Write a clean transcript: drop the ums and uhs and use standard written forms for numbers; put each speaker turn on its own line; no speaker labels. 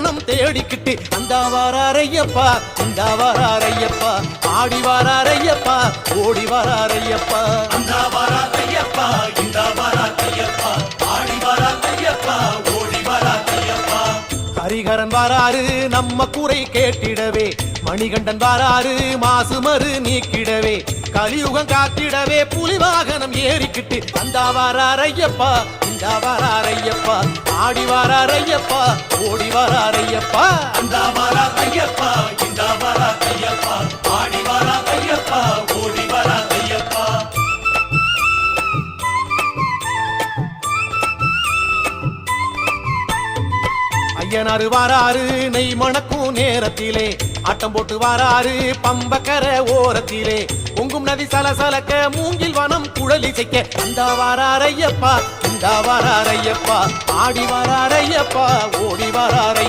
தரிசனம் தேடிக்கிட்டு அந்த வாராரையப்பா இந்த வாராரையப்பா ஆடி வாராரையப்பா ஓடி வாராரையப்பா
அந்த வாராரையப்பா இந்த வாராரையப்பா ஆடி வாராரையப்பா ஓடி வாராரையப்பா
ஹரிகரன் வாராரு நம்ம குறை கேட்டிடவே மணிகண்டன் வாராரு மாசுமறு நீக்கிடவே கலியுகம் காத்திடவே புலி வாகனம் ஏறிக்கிட்டு அந்த வாராரையப்பா இந்த வாராரையப்பா ஆடி வாராரையப்பா ஓடி வாராரையப்பா
அந்த வாராரையப்பா இந்த வாராரையப்பா ஆடி வாராரையப்பா ஓடி வாராரையப்பா
ஐயனாரு வாராரு நெய் மணக்கும் நேரத்திலே ஆட்டம் போட்டு வாராரு பம்பக்கர ஓரத்திலே பொங்கும் நதி சலசலக்க மூங்கில் வனம் குழலி செய்ய அந்த வாராரையப்பா இந்த வாராரையப்பா ஆடி வாராரையப்பா ஓடி வாராரை